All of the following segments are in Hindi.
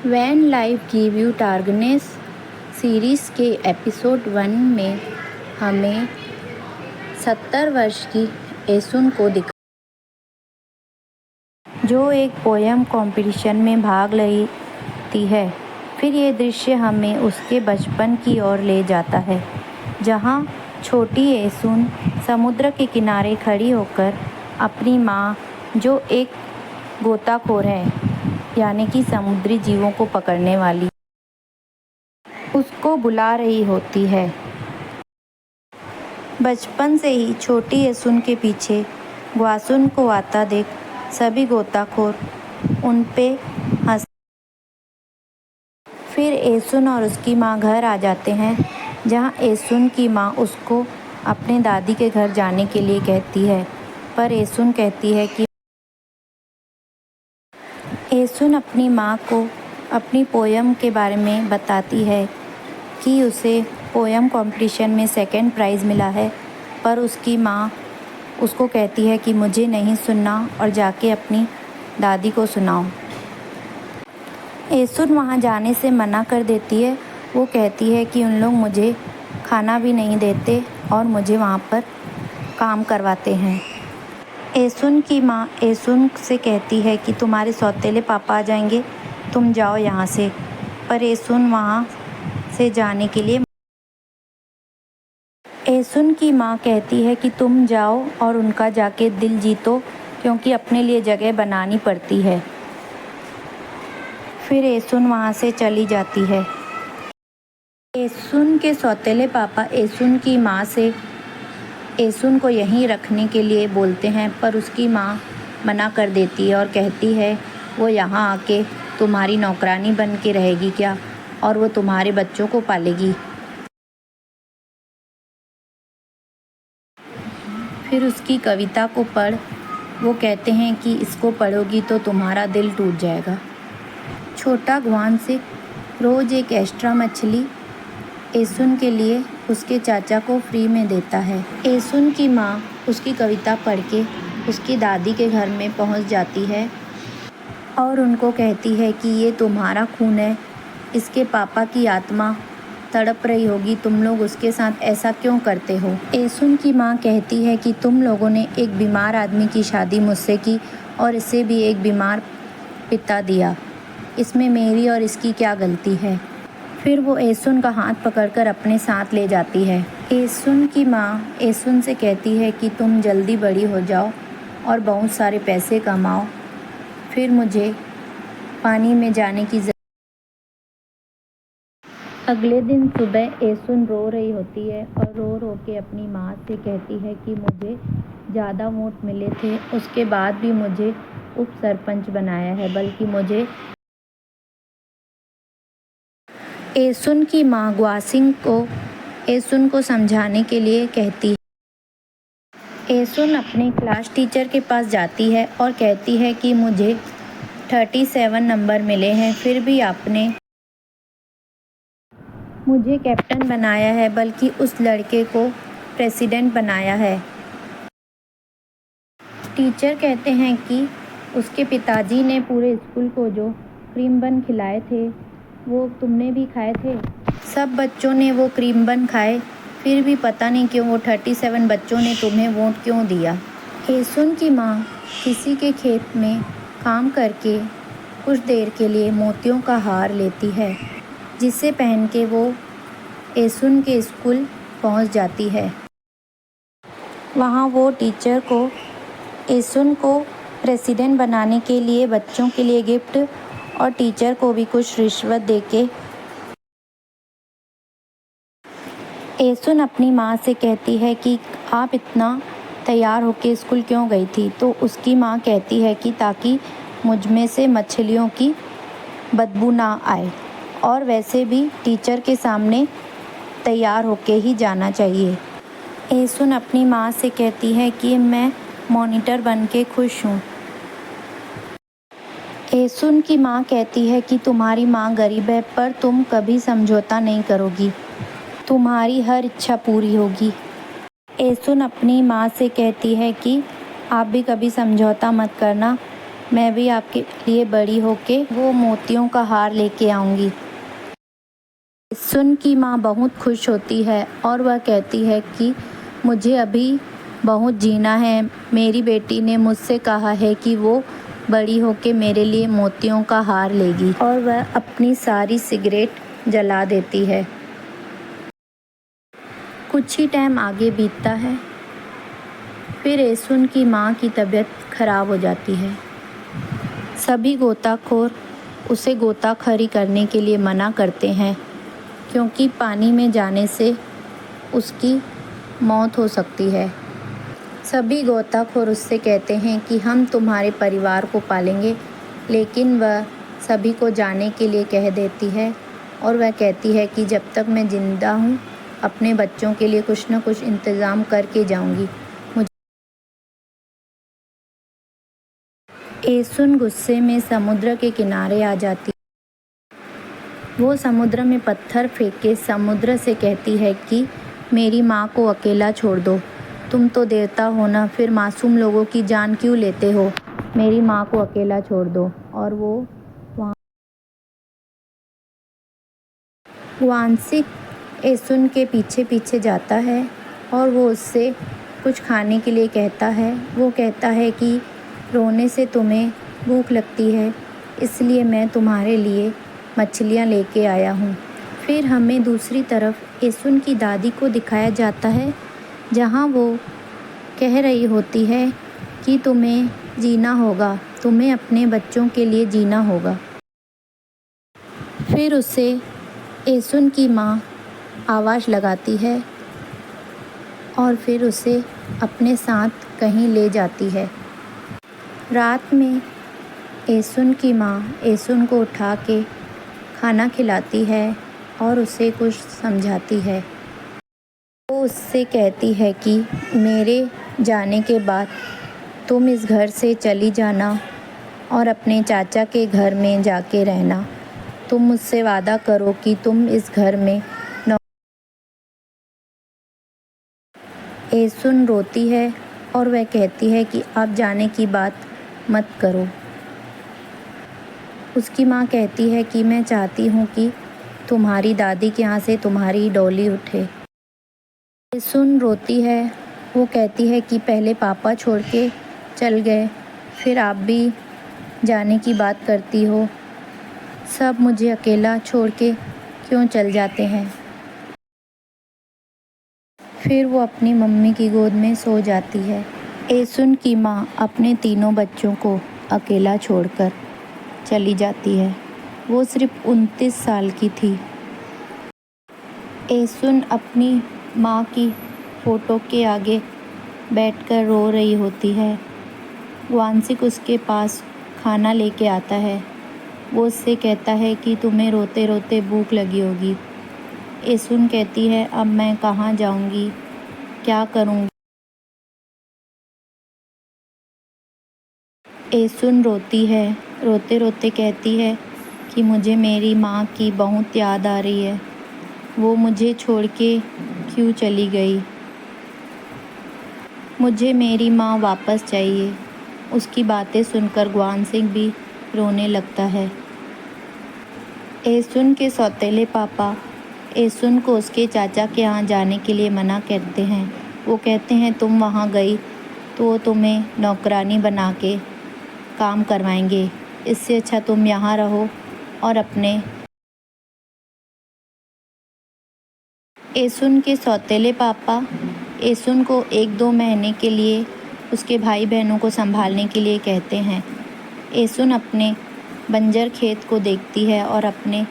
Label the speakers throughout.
Speaker 1: When life give you tangerines series के एपिसोड 1 में हमें 70 वर्ष की एसुन को दिखा जो एक पोयम कंपटीशन में भाग लेती है। फिर ये दृश्य हमें उसके बचपन की ओर ले जाता है, जहाँ छोटी एसुन समुद्र के किनारे खड़ी होकर अपनी माँ, जो एक गोताखोर है, यानी कि समुद्री जीवों को पकड़ने वाली, उसको बुला रही होती है। बचपन से ही छोटी एसुन के पीछे ग्वासुन को आता देख सभी गोताखोर उन पे हंस। फिर एसुन और उसकी माँ घर आ जाते हैं, जहाँ एसुन की माँ उसको अपने दादी के घर जाने के लिए कहती है, पर एसुन कहती है कि एसुन अपनी माँ को अपनी पोयम के बारे में बताती है कि उसे पोयम कंपटीशन में सेकंड प्राइज़ मिला है, पर उसकी माँ उसको कहती है कि मुझे नहीं सुनना और जाके अपनी दादी को सुनाओ। एसुन वहाँ जाने से मना कर देती है। वो कहती है कि उन लोग मुझे खाना भी नहीं देते और मुझे वहाँ पर काम करवाते हैं। एसुन की माँ एसुन से कहती है कि तुम्हारे सौतेले पापा आ जाएंगे, तुम जाओ यहाँ से। पर एसुन वहाँ से जाने के लिए एसुन की माँ कहती है कि तुम जाओ और उनका जाके दिल जीतो, क्योंकि अपने लिए जगह बनानी पड़ती है। फिर एसुन वहाँ से चली जाती है। एसुन के सौतेले पापा एसुन की माँ से एसुन को यहीं रखने के लिए बोलते हैं, पर उसकी माँ मना कर देती है और कहती है वो यहाँ आके तुम्हारी नौकरानी बन के रहेगी क्या, और वो तुम्हारे बच्चों को पालेगी। फिर उसकी कविता को पढ़। वो कहते हैं कि इसको पढ़ोगी तो तुम्हारा दिल टूट जाएगा। छोटा ग्वान से रोज़ एक एक्स्ट्रा मछली एसुन के लिए उसके चाचा को फ्री में देता है। एसुन की माँ उसकी कविता पढ़ के उसकी दादी के घर में पहुँच जाती है और उनको कहती है कि ये तुम्हारा खून है, इसके पापा की आत्मा तड़प रही होगी, तुम लोग उसके साथ ऐसा क्यों करते हो। एसुन की माँ कहती है कि तुम लोगों ने एक बीमार आदमी की शादी मुझसे की और इसे भी एक बीमार पिता दिया, इसमें मेरी और इसकी क्या गलती है। फिर वो एसुन का हाथ पकड़कर अपने साथ ले जाती है। एसुन की माँ एसुन से कहती है कि तुम जल्दी बड़ी हो जाओ और बहुत सारे पैसे कमाओ, फिर मुझे पानी में जाने की अगले दिन सुबह एसुन रो रही होती है और रो रो के अपनी माँ से कहती है कि मुझे ज़्यादा वोट मिले थे, उसके बाद भी मुझे उप सरपंच बनाया है, बल्कि मुझे एसुन की माँ ग्वासिंग को एसुन को समझाने के लिए कहती है। एसुन अपने क्लास टीचर के पास जाती है और कहती है कि मुझे 37 नंबर मिले हैं, फिर भी आपने मुझे कैप्टन बनाया है, बल्कि उस लड़के को प्रेसिडेंट बनाया है। टीचर कहते हैं कि उसके पिताजी ने पूरे स्कूल को जो क्रीम बन खिलाए थे वो तुमने भी खाए थे। सब बच्चों ने वो क्रीम बन खाए, फिर भी पता नहीं क्यों वो 37 बच्चों ने तुम्हें वोट क्यों दिया। एसुन की माँ किसी के खेत में काम करके कुछ देर के लिए मोतियों का हार लेती है, जिसे पहन के वो एसुन के स्कूल पहुंच जाती है। वहाँ वो टीचर को एसुन को प्रेसिडेंट बनाने के लिए बच्चों के लिए गिफ्ट और टीचर को भी कुछ रिश्वत देके एसुन अपनी माँ से कहती है कि आप इतना तैयार होके स्कूल क्यों गई थी। तो उसकी माँ कहती है कि ताकि मुझ में से मछलियों की बदबू ना आए, और वैसे भी टीचर के सामने तैयार होके ही जाना चाहिए। एसुन अपनी माँ से कहती है कि मैं मॉनिटर बन के खुश हूँ। एसुन की माँ कहती है कि तुम्हारी माँ गरीब है, पर तुम कभी समझौता नहीं करोगी, तुम्हारी हर इच्छा पूरी होगी। एसुन अपनी माँ से कहती है कि आप भी कभी समझौता मत करना, मैं भी आपके लिए बड़ी होके वो मोतियों का हार लेके आऊँगी। सुन की माँ बहुत खुश होती है और वह कहती है कि मुझे अभी बहुत जीना है। मेरी बेटी ने मुझसे कहा है कि वो बड़ी होके मेरे लिए मोतियों का हार लेगी, और वह अपनी सारी सिगरेट जला देती है। कुछ ही टाइम आगे बीतता है। फिर एसुन की माँ की तबीयत खराब हो जाती है। सभी गोताखोर उसे गोताखोरी करने के लिए मना करते हैं, क्योंकि पानी में जाने से उसकी मौत हो सकती है। सभी गोताखोर उससे कहते हैं कि हम तुम्हारे परिवार को पालेंगे, लेकिन वह सभी को जाने के लिए कह देती है, और वह कहती है कि जब तक मैं ज़िंदा हूँ अपने बच्चों के लिए कुछ न कुछ इंतज़ाम करके जाऊँगी। एसुन गुस्से में समुद्र के किनारे आ जाती। वो समुद्र में पत्थर फेंक के समुद्र से कहती है कि मेरी माँ को अकेला छोड़ दो। तुम तो देवता हो ना, फिर मासूम लोगों की जान क्यों लेते हो? मेरी माँ को अकेला छोड़ दो। और वो वांशिक एसुन के पीछे पीछे जाता है और वो उससे कुछ खाने के लिए कहता है। वो कहता है कि रोने से तुम्हें भूख लगती है, इसलिए मैं तुम्हारे लिए मछलियाँ लेके आया हूँ। फिर हमें दूसरी तरफ एसुन की दादी को दिखाया जाता है, जहाँ वो कह रही होती है कि तुम्हें जीना होगा, तुम्हें अपने बच्चों के लिए जीना होगा। फिर उसे एसुन की माँ आवाज़ लगाती है और फिर उसे अपने साथ कहीं ले जाती है। रात में एसुन की माँ एसुन को उठा के खाना खिलाती है और उसे कुछ समझाती है। वो उससे कहती है कि मेरे जाने के बाद तुम इस घर से चली जाना और अपने चाचा के घर में जाके रहना। तुम मुझसे वादा करो कि तुम इस घर में एसुन रोती है और वह कहती है कि आप जाने की बात मत करो। उसकी माँ कहती है कि मैं चाहती हूँ कि तुम्हारी दादी के यहाँ से तुम्हारी डोली उठे। एसुन रोती है। वो कहती है कि पहले पापा छोड़ के चल गए, फिर आप भी जाने की बात करती हो। सब मुझे अकेला छोड़ के क्यों चल जाते हैं? फिर वो अपनी मम्मी की गोद में सो जाती है। एसुन की माँ अपने तीनों बच्चों को अकेला छोड़कर चली जाती है। वो सिर्फ 29 साल की थी। एसुन अपनी माँ की फ़ोटो के आगे बैठकर रो रही होती है। वांशिक उसके पास खाना लेके आता है। वो उससे कहता है कि तुम्हें रोते रोते भूख लगी होगी। एसुन कहती है अब मैं कहाँ जाऊँगी, क्या करूँगी? एसुन रोती है, रोते रोते कहती है कि मुझे मेरी माँ की बहुत याद आ रही है। वो मुझे छोड़ के क्यों चली गई? मुझे मेरी माँ वापस चाहिए। उसकी बातें सुनकर ग्वानसिंग भी रोने लगता है। एसुन के सौतेले पापा एसुन को उसके चाचा के यहाँ जाने के लिए मना करते हैं। वो कहते हैं तुम वहाँ गई तो वो तुम्हें नौकरानी बना के काम करवाएंगे, इससे अच्छा तुम यहाँ रहो और अपने। एसुन के सौतेले पापा एसुन को 1-2 महीने के लिए उसके भाई बहनों को संभालने के लिए कहते हैं। एसुन अपने बंजर खेत को देखती है और अपने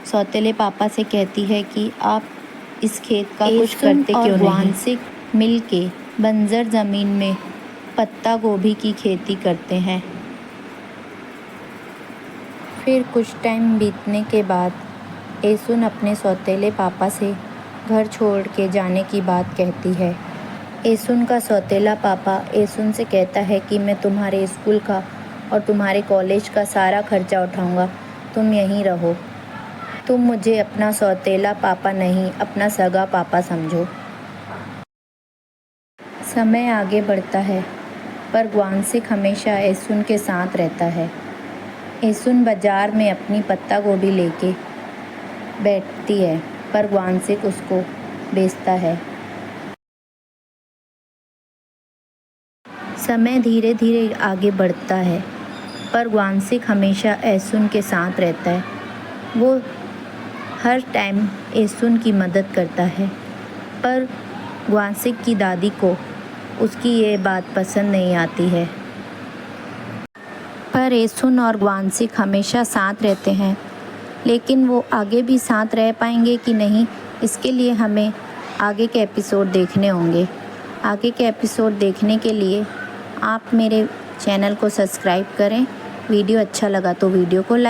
Speaker 1: सौतेले पापा से कहती है कि आप इस खेत का कुछ करते क्यों नहीं? वांशिक मिल के बंजर ज़मीन में पत्ता गोभी की खेती करते हैं। फिर कुछ टाइम बीतने के बाद एसुन अपने सौतेले पापा से घर छोड़ के जाने की बात कहती है। एसुन का सौतेला पापा एसुन से कहता है कि मैं तुम्हारे स्कूल का और तुम्हारे कॉलेज का सारा खर्चा उठाऊंगा, तुम यहीं रहो। तुम मुझे अपना सौतेला पापा नहीं, अपना सगा पापा समझो। समय आगे बढ़ता है। पर ग्वानसिक हमेशा एसुन के साथ रहता है। एसुन बाजार में अपनी पत्ता गोभी लेके बैठती है, पर ग्वानसिक उसको बेचता है। समय धीरे धीरे आगे बढ़ता है, पर ग्वानसिक हमेशा एसुन के साथ रहता है। वो हर टाइम एसुन की मदद करता है, पर ग्वानसिक की दादी को उसकी ये बात पसंद नहीं आती है। पर एसुन और ग्वानसिक हमेशा साथ रहते हैं, लेकिन वो आगे भी साथ रह पाएंगे कि नहीं, इसके लिए हमें आगे के एपिसोड देखने होंगे। आगे के एपिसोड देखने के लिए आप मेरे चैनल को सब्सक्राइब करें। वीडियो अच्छा लगा तो वीडियो को लाइक